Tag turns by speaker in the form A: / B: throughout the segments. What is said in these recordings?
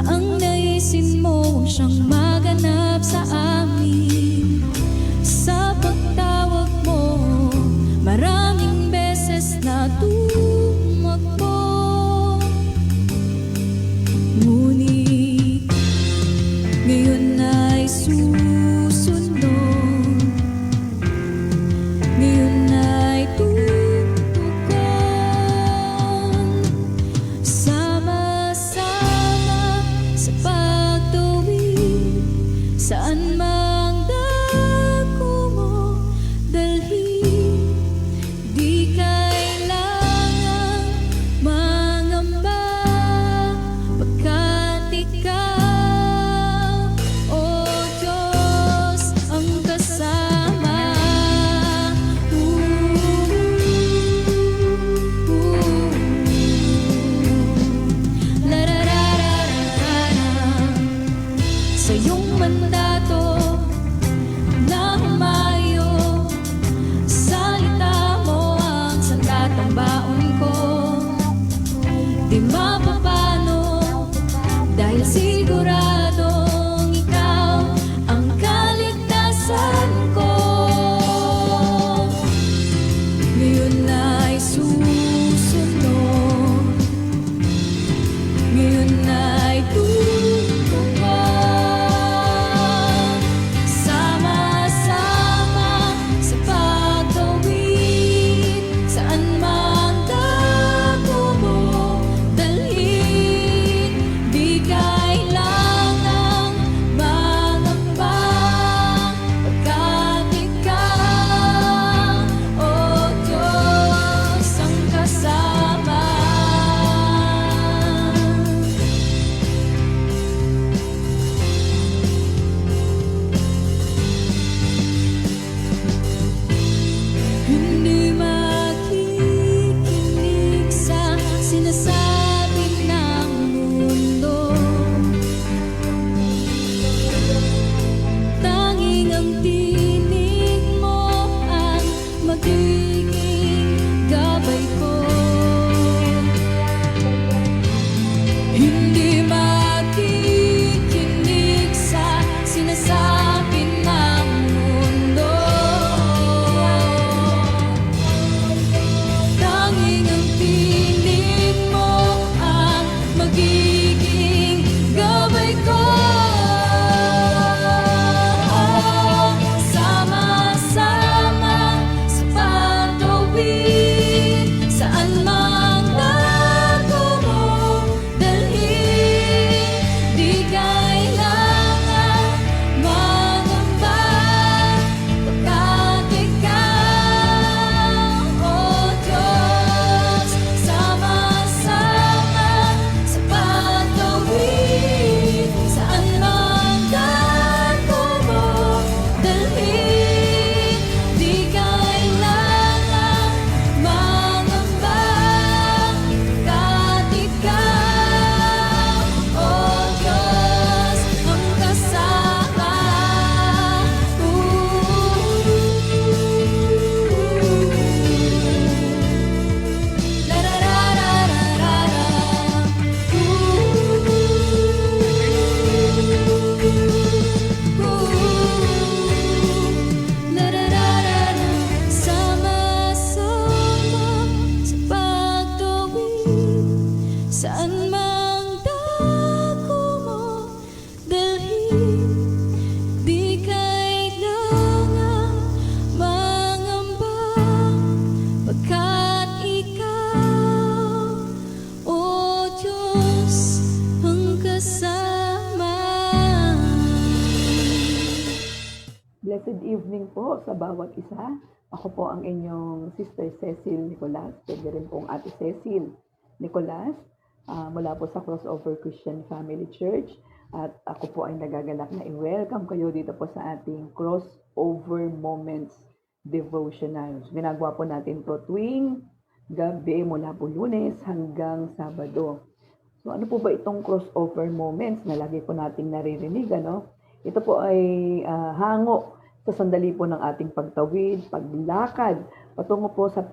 A: Ang naisin mo siyang maganap sa amin. Sa pagtawag mo, maraming beses na tumakbo. Ngunit ngayon ay susunod, ngayon ay tutugon. Sama-sama sa pagtuwid, saan mang dako mo dalhin. Di kailangang mangamba, pagkat ikaw, o Diyos, ang kasama. Sa iyong mandato na humayo, salita mo ang sandatang baon ko. Di mapapano, dahil siguradong ikaw ang kaligtasan ko. Ngayon ay susunod, ngayon ay tutugon. Sama-sama sa pagtawid, saan mang dako mo dalhin. Di kailangang mangamba, pagkat ikaw, o Diyos, ang kasama. Hindi makikinig sa sinasabi ng mundo, tanging ang tinig mo ang magiging gabay ko. Hindi makikinig sa sinasabi ng mundo, tanging ang tinig mo ang magiging gabay ko. Sama-sama sa pagtawid, saan mang dako mo dalhin. Di kailangan mangamba, pagkat ikaw, o Diyos, sama-sama sa pagtawid, saan mang dako mo dalhin. Di kailangan mangamba, pagkat ikaw, o Diyos, ang kasama. Sama-sama sa pagtawid, saan mang dako mo dalhin. Di kailangan mangamba, pagkat ikaw, o Diyos, ang kasama.
B: Blessed evening po sa bawat isa. Ako po ang inyong Sister Cecil Nicolas, pwede rin pong Ate Cecil Nicolas, mula po sa Crossover Christian Family Church. At ako po ay nagagalak na i-welcome kayo dito po sa ating Crossover Moments Devotional. Ginagawa po natin to tuwing gabi mula po Lunes hanggang Sabado. So ano po ba itong crossover moments na lagi po nating naririnig, ano? Ito po ay hango sa sandali po ng ating pagtawid, paglakad, patungo po sa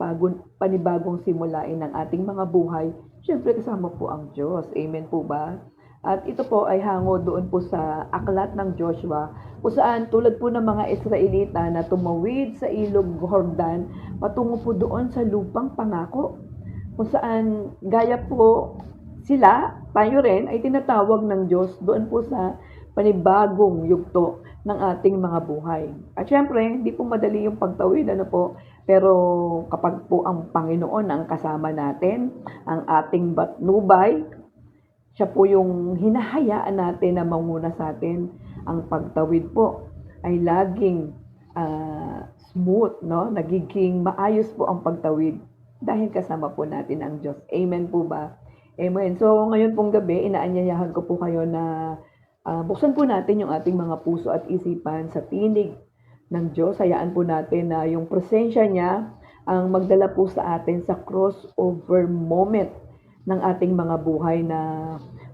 B: panibagong simulain ng ating mga buhay. Siyempre kasama po ang Diyos. Amen po ba? At ito po ay hango doon po sa aklat ng Joshua, kung saan tulad po ng mga Israelita na tumawid sa ilog Jordan, patungo po doon sa lupang pangako. Kung saan gaya po sila, tayo rin ay tinatawag ng Diyos doon po sa panibagong yugto ng ating mga buhay. At syempre, hindi po madali yung pagtawid, pero kapag po ang Panginoon ang kasama natin, ang ating batnubay, siya po yung hinahayaan natin na manguna sa atin. Ang pagtawid po ay laging smooth, no? Nagiging maayos po ang pagtawid dahil kasama po natin ang Diyos. Amen po ba? Amen. So ngayon pong gabi, inaanyayahan ko po kayo na buksan po natin yung ating mga puso at isipan sa tinig ng Diyos. Hayaan po natin na yung presensya niya ang magdala po sa atin sa crossover moment ng ating mga buhay na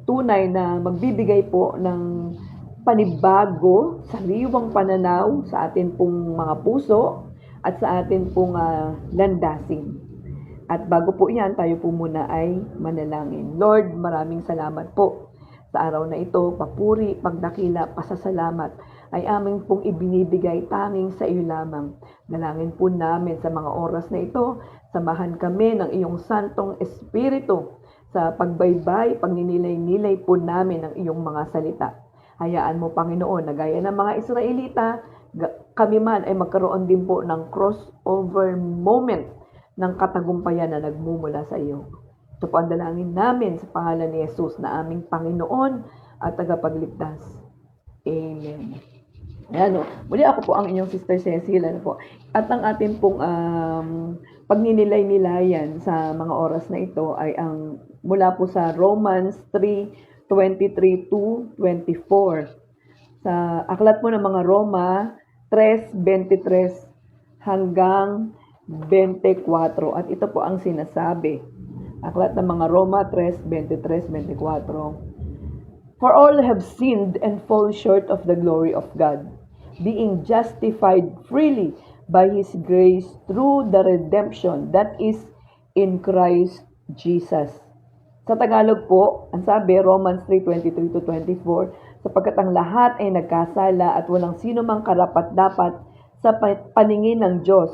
B: tunay na magbibigay po ng panibago, sariwang pananaw sa atin pong mga puso at sa atin pong landasin. At bago po yan, tayo po muna ay manalangin. Lord, maraming salamat po sa araw na ito. Papuri, pagdakila, pasasalamat ay aming pong ibinibigay tanging sa iyo lamang. Dalangin po namin sa mga oras na ito, samahan kami ng iyong Santong Espiritu sa pagbaybay, pagninilay-nilay po namin ng iyong mga salita. Hayaan mo, Panginoon, na gaya ng mga Israelita, kami man ay magkaroon din po ng crossover moment ng katagumpayan na nagmumula sa iyo. Ito po ang dalangin namin sa pangalan ni Jesus na aming Panginoon at tagapagligtas. Amen. Ayan, muli ako po ang inyong Sister Cecil. At ang ating pong pagninilay-nilayan sa mga oras na ito ay ang mula po sa Romans 3:23 to 24. Sa aklat po ng mga Roma 3:23 hanggang 24. At ito po ang sinasabi. Aklat ng mga Roma 3:23-24. For all have sinned and fall short of the glory of God, being justified freely by His grace through the redemption that is in Christ Jesus. Sa Tagalog po, ang sabi, Romans 3:23-24, sapagkat ang lahat ay nagkasala at walang sino mang karapat-dapat sa paningin ng Diyos.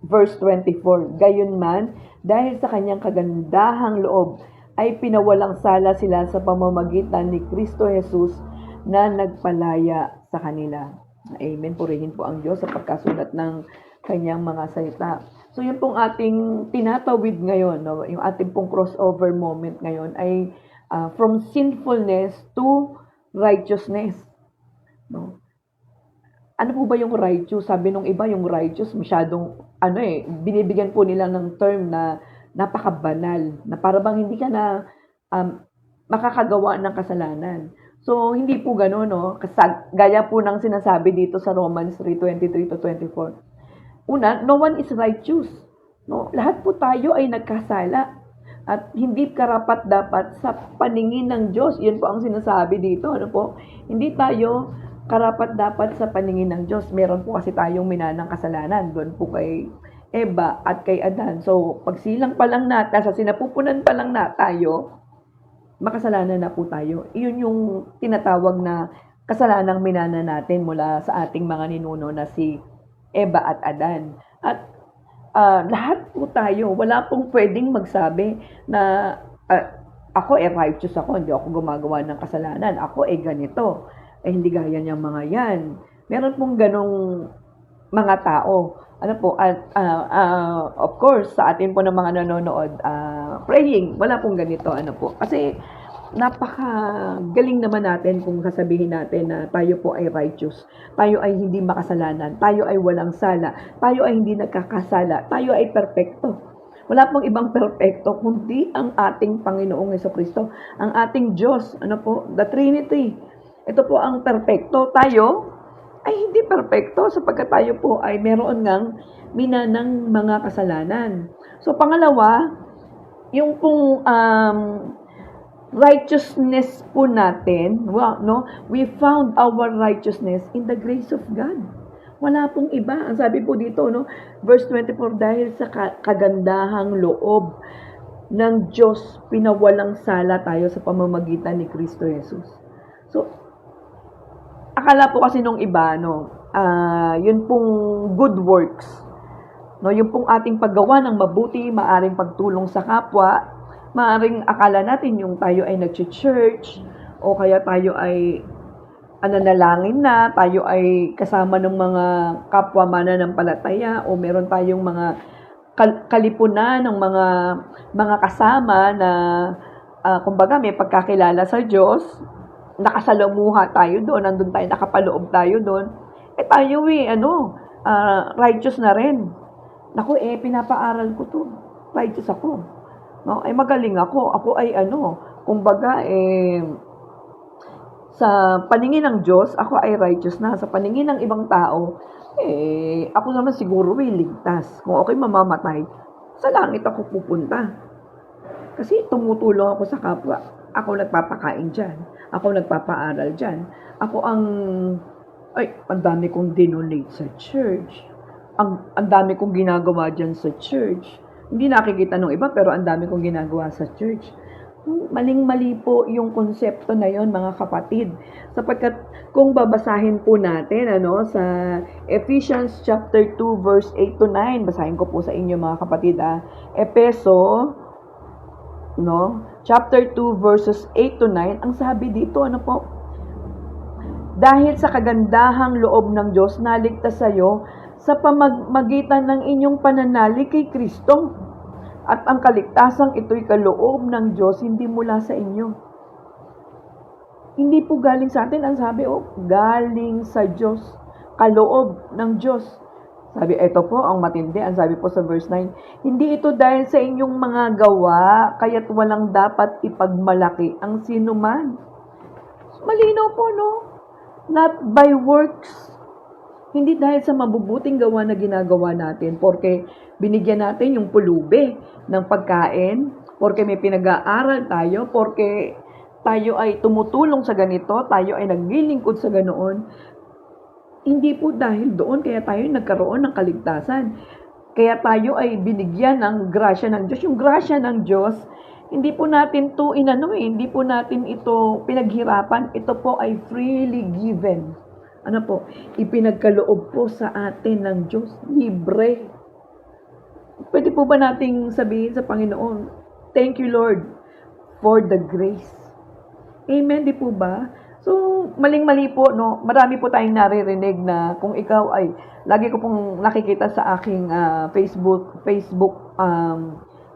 B: Verse 24, gayunman, dahil sa kanyang kagandahang loob, ay pinawalang sala sila sa pamamagitan ni Kristo Jesus na nagpalaya sa kanila. Amen. Purihin po ang Diyos sa pagkasulat ng kanyang mga salita. So yun pong ating tinatawid ngayon, no? Yung ating pong crossover moment ngayon ay from sinfulness to righteousness. No? Ano po ba yung righteous? Sabi nung iba, yung righteous masyadong binibigyan po nila ng term na napakabanal, na para bang hindi ka na makakagawa ng kasalanan. So hindi po gano'n, no? Gaya po ng sinasabi dito sa Romans 3:23-24. Una, no one is righteous. No? Lahat po tayo ay nagkasala at hindi karapat-dapat sa paningin ng Diyos. Yan po ang sinasabi dito. Hindi tayo karapat-dapat sa paningin ng Diyos. Meron po kasi tayong minanang kasalanan. Doon po kay Eva at kay Adan. So, pagsilang pa lang natin, sa sinapupunan pa lang na tayo, makasalanan na po tayo. Iyon yung tinatawag na kasalanang minana natin mula sa ating mga ninuno na si Eva at Adan. At lahat po tayo, wala pong pwedeng magsabi na ako righteous ako, hindi ako gumagawa ng kasalanan, ako ganito. Hindi gaya niyang mga yan. Meron pong ganong mga tao. Of course, sa atin po ng mga nanonood, praying, wala pong ganito. Kasi napakagaling naman natin kung sasabihin natin na tayo po ay righteous, tayo ay hindi makasalanan, tayo ay walang sala, tayo ay hindi nagkakasala, tayo ay perpekto. Wala pong ibang perpekto kundi ang ating Panginoong Jesucristo, ang ating Diyos, the Trinity. Ito po ang perpekto. Tayo ay hindi perpekto sapagkat tayo po ay meron ngang minanang mga kasalanan. So pangalawa, yung pong righteousness po natin, we found our righteousness in the grace of God. Wala pong iba. Ang sabi po dito, verse 24, dahil sa kagandahang loob, ng Diyos, pinawalang sala tayo sa pamamagitan ni Kristo Jesus. So, akala po kasi nung iba, yun pong good works, yung pong ating paggawa ng mabuti, maaring pagtulong sa kapwa, maaring akala natin yung tayo ay nag-church, o kaya tayo ay nanalangin na, tayo ay kasama ng mga kapwa mananampalataya, o meron tayong mga kalipunan ng mga kasama na kumbaga may pagkakilala sa Diyos, nakasalamuha tayo doon, nandun tayo, nakapaloob tayo doon. Tayo righteous na rin. Naku, pinapaaral ko to. Righteous ako. No? Magaling ako. Ako ay kumbaga sa paningin ng Diyos, ako ay righteous na. Sa paningin ng ibang tao, ako naman siguro ligtas. Kung ako'y mamamatay, sa langit ako pupunta. Kasi tumutulong ako sa kapwa. Ako nagpapakain dyan. Ako nagpapaaral dyan. Ako ang dami kong dinonate sa church. Ang dami kong ginagawa dyan sa church. Hindi nakikita ng iba, pero ang dami kong ginagawa sa church. Maling-mali po yung konsepto na yon, mga kapatid. Sapagkat kung babasahin po natin sa Ephesians chapter 2 verse 8 to 9, basahin ko po sa inyo mga kapatid. Efeso chapter 2 verses 8 to 9, ang sabi dito dahil sa kagandahang loob ng Diyos naligtas sa iyo sa pamamagitan ng inyong pananalig kay Kristo. At ang kaligtasang ito'y kaloob ng Diyos, hindi mula sa inyo. Hindi po galing sa atin, ang sabi, galing sa Diyos, kaloob ng Diyos. Sabi, ito po ang matindi, ang sabi po sa verse 9, hindi ito dahil sa inyong mga gawa, kaya't walang dapat ipagmalaki ang sinuman. Malinaw po, not by works. Hindi dahil sa mabubuting gawa na ginagawa natin, porque binigyan natin yung pulubi ng pagkain, porque may pinag-aaral tayo, porque tayo ay tumutulong sa ganito, tayo ay naglilingkod sa ganoon. Hindi po dahil doon kaya tayo nagkaroon ng kaligtasan. Kaya tayo ay binigyan ng grasya ng Diyos. Yung grasya ng Diyos, hindi po natin to hindi po natin ito pinaghirapan. Ito po ay freely given. Ipinagkaloob po sa atin ng Diyos, libre. Pwede po ba nating sabihin sa Panginoon, thank you Lord for the grace. Amen, di po ba? So, maling-mali po, marami po tayong naririnig na kung ikaw ay, lagi ko pong nakikita sa aking Facebook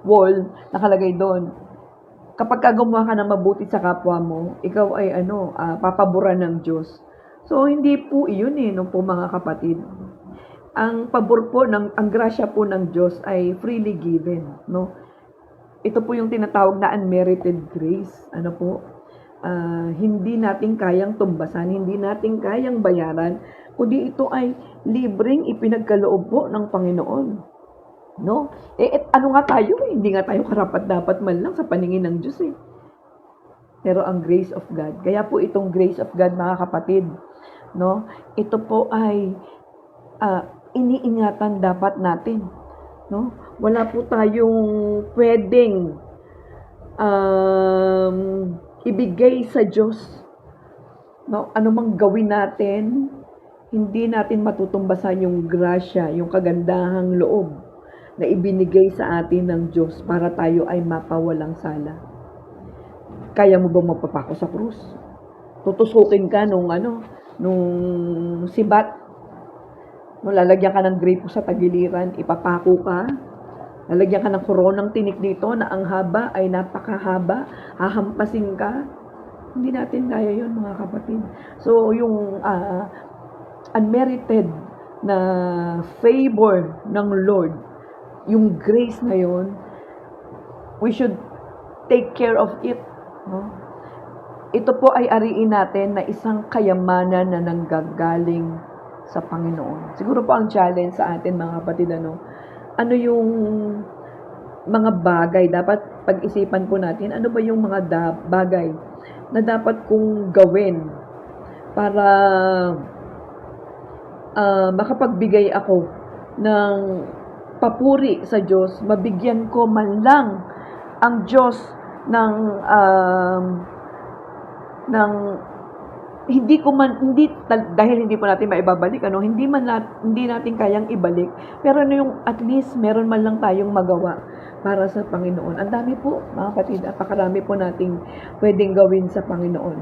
B: wall, nakalagay doon, kapag gumawa ka ng mabuti sa kapwa mo, ikaw ay papaboran ng Diyos. So, hindi po iyon po mga kapatid. Ang pabor po, ang grasya po ng Diyos ay freely given. Ito po yung tinatawag na unmerited grace. Hindi natin kayang tumbasan, hindi natin kayang bayaran, kundi ito ay libreng ipinagkaloob po ng Panginoon. Ano nga tayo? Hindi nga tayo karapat-dapat man lang sa paningin ng Diyos Pero ang grace of God, kaya po itong grace of God mga kapatid, ito po ay iniingatan dapat natin. Wala po tayong pwedeng ibigay sa Diyos. Ano mang gawin natin, hindi natin matutumbasan yung grasya, yung kagandahang loob na ibinigay sa atin ng Diyos para tayo ay mapawalang sala. Kaya mo bang magpapako sa krus? Tutusukin ka nung sibat. Lalagyan ka ng grape sa tagiliran, ipapako ka. Lalagyan ka ng koronang tinik dito na ang haba ay napakahaba, hahampasin ka. Hindi natin kaya yun mga kapatid. So yung unmerited na favor ng Lord, yung grace na yun, we should take care of it. Ito po ay ariin natin na isang kayamanan na nanggagaling sa Panginoon. Siguro po ang challenge sa atin mga kapatid, ano yung mga bagay, dapat pag-isipan po natin, ano ba yung mga bagay na dapat kong gawin para makapagbigay ako ng papuri sa Diyos, mabigyan ko man lang ang Diyos ng ng dahil hindi po natin maibabalik, hindi natin kayang ibalik, pero yung at least meron man lang tayong magawa para sa Panginoon. Ang dami po, mga kapatid, napakarami po nating pwedeng gawin sa Panginoon,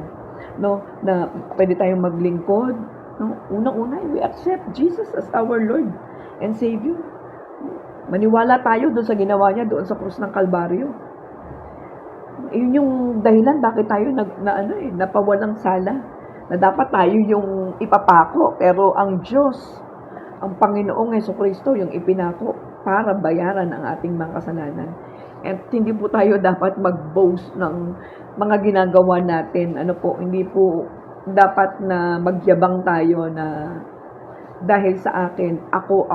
B: no? Na pwede tayong maglingkod, no? Unang-una, we accept Jesus as our Lord and Savior. Maniwala tayo doon sa ginawa niya doon sa krus ng Kalbaryo. Yun yung dahilan bakit tayo napawalang sala, na dapat tayo yung ipapako, pero ang Diyos, ang Panginoong Jesucristo yung ipinako para bayaran ang ating mga kasalanan. At hindi po tayo dapat mag-boast ng mga ginagawa natin. Hindi po dapat na magyabang tayo na dahil sa akin, ako.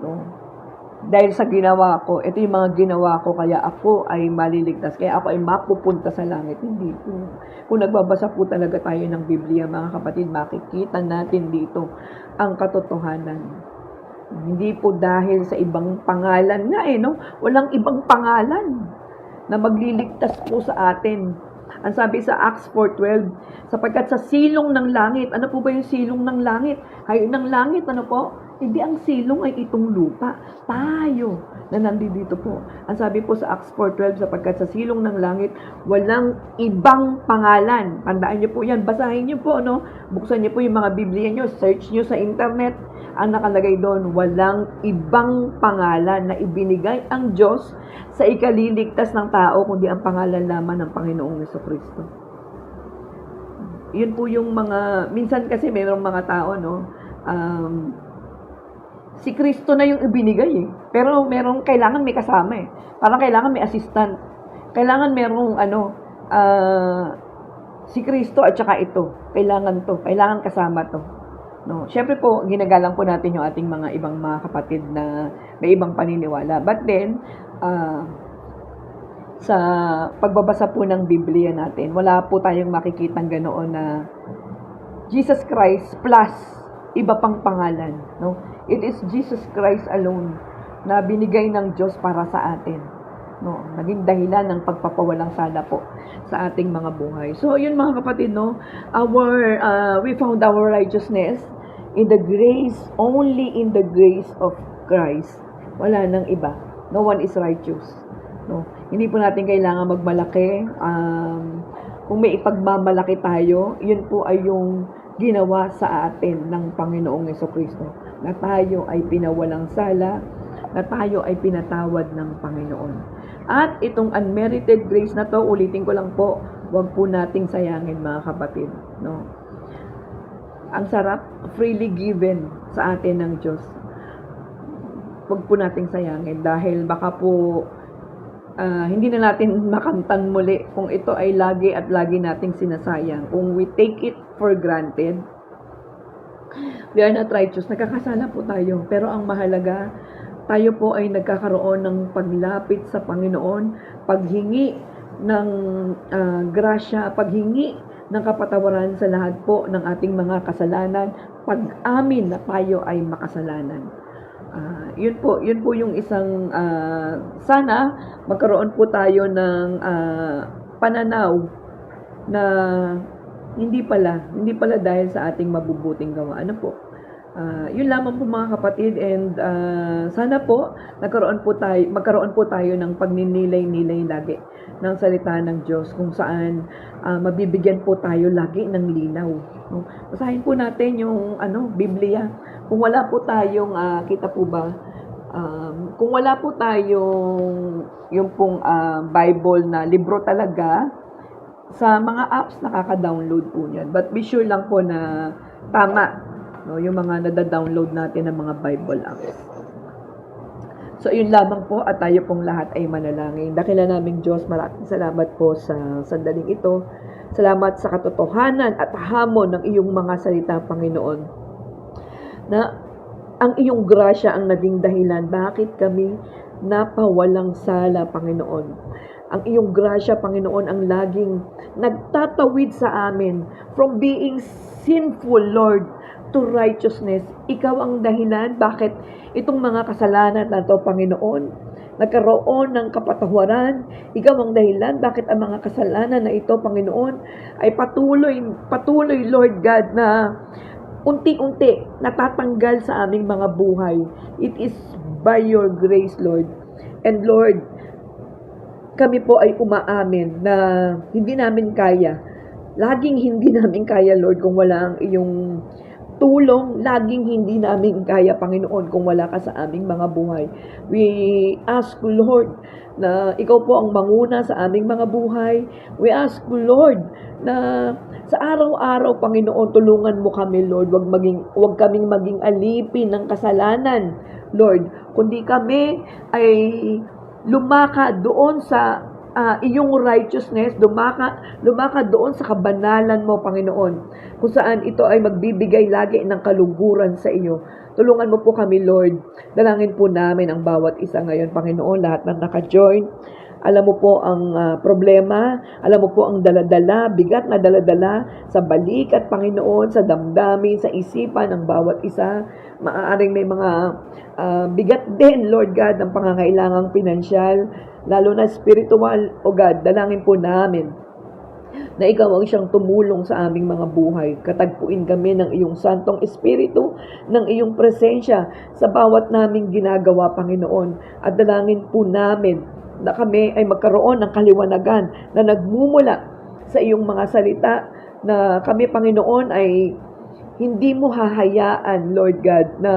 B: No? Dahil sa ginawa ko, ito yung mga ginawa ko, kaya ako ay maliligtas, kaya ako ay mapupunta sa langit. Hindi po. Kung nagbabasa po talaga tayo ng Biblia, mga kapatid, makikita natin dito ang katotohanan. Hindi po dahil sa ibang pangalan nga no? Walang ibang pangalan na magliligtas po sa atin. Ang sabi sa Acts 4:12, sapagkat sa silong ng langit, ano po ba yung silong ng langit? Hayo ng langit, ano po? Hindi ang silong ay itong lupa. Tayo na nandito po. Ang sabi po sa Acts 4:12, sapagkat sa silong ng langit, walang ibang pangalan. Tandaan niyo po yan. Basahin niyo po, no? Buksan niyo po yung mga Biblia niyo. Search niyo sa internet. Ang nakalagay doon, walang ibang pangalan na ibinigay ang Diyos sa ikaliligtas ng tao, kundi ang pangalan lamang ng Panginoong Jesucristo. Yun po yung mga, minsan kasi mayroong mga tao, no? Si Kristo na yung ibinigay pero kailangan may kasama Parang kailangan may assistant. Kailangan merong si Kristo at saka ito. Kailangan kasama to. No, syempre po ginagalang po natin yung ating mga ibang mga kapatid na may ibang paniniwala. But then sa pagbabasa po ng Biblia natin, wala po tayong makikitang ganoon na Jesus Christ plus iba pang pangalan, no? It is Jesus Christ alone na binigay ng Diyos para sa atin. No, naging dahilan ng pagpapawalang sala po sa ating mga buhay. So, yun mga kapatid, no, we found our righteousness in the grace, only in the grace of Christ. Wala nang iba. No one is righteous. No, hindi po natin kailangan magmalaki. Kung may ipagmamalaki tayo, yun po ay yung ginawa sa atin ng Panginoong Jesucristo, na tayo ay pinawalang sala, na tayo ay pinatawad ng Panginoon. At itong unmerited grace na to, ulitin ko lang po, wag po nating sayangin mga kapatid, no? Ang sarap, freely given sa atin ng Diyos. Wag po nating sayangin dahil baka po hindi na natin makamtan muli kung ito ay lagi at lagi nating sinasayang. Kung we take it for granted, we are not righteous. Nagkakasala po tayo. Pero ang mahalaga, tayo po ay nagkakaroon ng paglapit sa Panginoon, paghingi ng grasya, paghingi ng kapatawaran sa lahat po ng ating mga kasalanan, pag-amin na tayo ay makasalanan. Yun po yung isang sana magkaroon po tayo ng pananaw na hindi pala dahil sa ating mabubuting gawa. Yun lamang po mga kapatid, and sana po magkaroon po tayo ng pagninilay-nilay lagi ng salita ng Diyos, kung saan mabibigyan po tayo lagi ng linaw. No? Basahin po natin yung Biblia. Kung wala po tayong kita po ba, kung wala po tayong yung pong Bible na libro talaga, sa mga apps nakaka-download po yan. But be sure lang po na tama, no, yung mga nada-download natin ng mga Bible apps. So, yun lamang po, at tayo pong lahat ay manalangin. Dakila naming Diyos, maraming salamat po sa sandaling ito. Salamat sa katotohanan at hamon ng iyong mga salita, Panginoon, na ang iyong grasya ang naging dahilan bakit kami napawalang sala, Panginoon. Ang iyong grasya, Panginoon, ang laging nagtatawid sa amin from being sinful, Lord, to righteousness. Ikaw ang dahilan bakit itong mga kasalanan na ito, Panginoon, nagkaroon ng kapatawaran. Ikaw ang dahilan bakit ang mga kasalanan na ito, Panginoon, ay patuloy, Lord God, na unti-unti natatanggal sa aming mga buhay. It is by your grace, Lord. And Lord, kami po ay umaamin na hindi namin kaya. Laging hindi namin kaya, Lord, kung wala ang iyong tulong. Laging hindi namin kaya, Panginoon, kung wala ka sa aming mga buhay. We ask, Lord, na ikaw po ang manguna sa aming mga buhay. We ask, Lord, na sa araw-araw, Panginoon, tulungan mo kami, Lord. Huwag kaming maging alipin ng kasalanan, Lord. Kundi kami ay lumaka doon sa iyong righteousness, lumaka doon sa kabanalan mo, Panginoon, kung saan ito ay magbibigay lagi ng kaluguran sa iyo. Tulungan mo po kami, Lord. Dalangin po namin ang bawat isa ngayon, Panginoon, lahat ng naka-join. Alam mo po ang problema, alam mo po ang daladala, bigat na daladala sa balikat, Panginoon, sa damdamin, sa isipan ng bawat isa. Maaaring may mga bigat din, Lord God, ng pangangailangang pinansyal, lalo na spiritual. O God, dalangin po namin na ikaw ang siyang tumulong sa aming mga buhay. Katagpuin kami ng iyong Santong Espiritu, ng iyong presensya sa bawat naming ginagawa, Panginoon. At dalangin po namin na kami ay magkaroon ng kaliwanagan na nagmumula sa iyong mga salita, na kami, Panginoon, ay hindi mo hahayaan, Lord God, na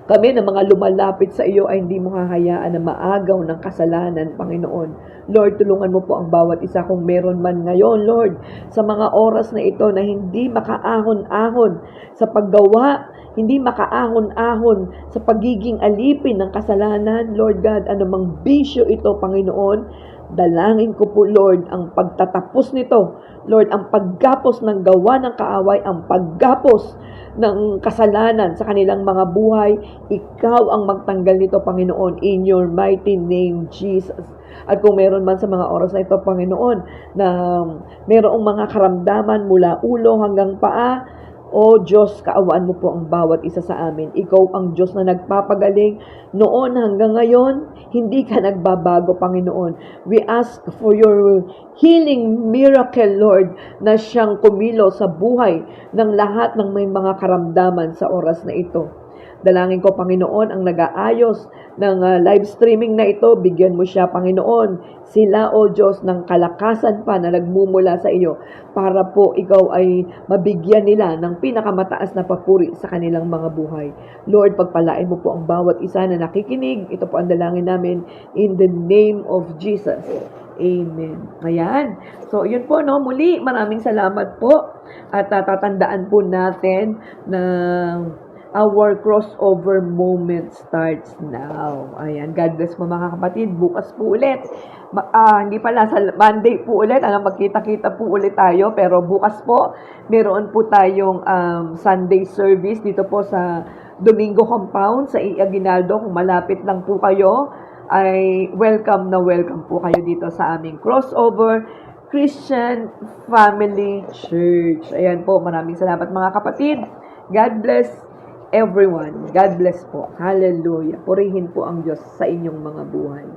B: kami na mga lumalapit sa iyo ay hindi mo hahayaan na maagaw ng kasalanan, Panginoon. Lord, tulungan mo po ang bawat isa kung meron man ngayon, Lord, sa mga oras na ito na hindi makaahon-ahon sa paggawa, hindi makaahon-ahon sa pagiging alipin ng kasalanan, Lord God, anumang bisyo ito, Panginoon, dalangin ko po, Lord, ang pagtatapos nito, Lord, ang paggapos ng gawa ng kaaway, ang paggapos ng kasalanan sa kanilang mga buhay. Ikaw ang magtanggal nito, Panginoon, in your mighty name, Jesus. At kung meron man sa mga oras na ito, Panginoon, na mayroong mga karamdaman mula ulo hanggang paa, o Diyos, kaawaan mo po ang bawat isa sa amin. Ikaw ang Diyos na nagpapagaling noon hanggang ngayon. Hindi ka nagbabago, Panginoon. We ask for your healing miracle, Lord, na siyang kumilo sa buhay ng lahat ng may mga karamdaman sa oras na ito. Dalangin ko, Panginoon, ang nag-aayos ng live streaming na ito, bigyan mo siya, Panginoon. Sila, O Diyos, ng kalakasan pa na nagmumula sa iyo para po ikaw ay mabigyan nila ng pinakamataas na papuri sa kanilang mga buhay. Lord, pagpalain mo po ang bawat isa na nakikinig. Ito po ang dalangin namin in the name of Jesus. Amen. Ayan. So, yun po, no? Muli, maraming salamat po. At tatandaan po natin na our crossover moment starts now. Ayan. God bless mo, mga kapatid. Bukas po ulit. Hindi pala, sa Monday po ulit. Magkita-kita po ulit tayo. Pero bukas po, meron po tayong Sunday service dito po sa Domingo Compound sa Aguinaldo. Kung malapit lang po kayo, ay welcome na welcome po kayo dito sa aming crossover Christian Family Church. Ayan po, maraming salamat, mga kapatid. God bless everyone. God bless po. Hallelujah. Purihin po ang Diyos sa inyong mga buhay.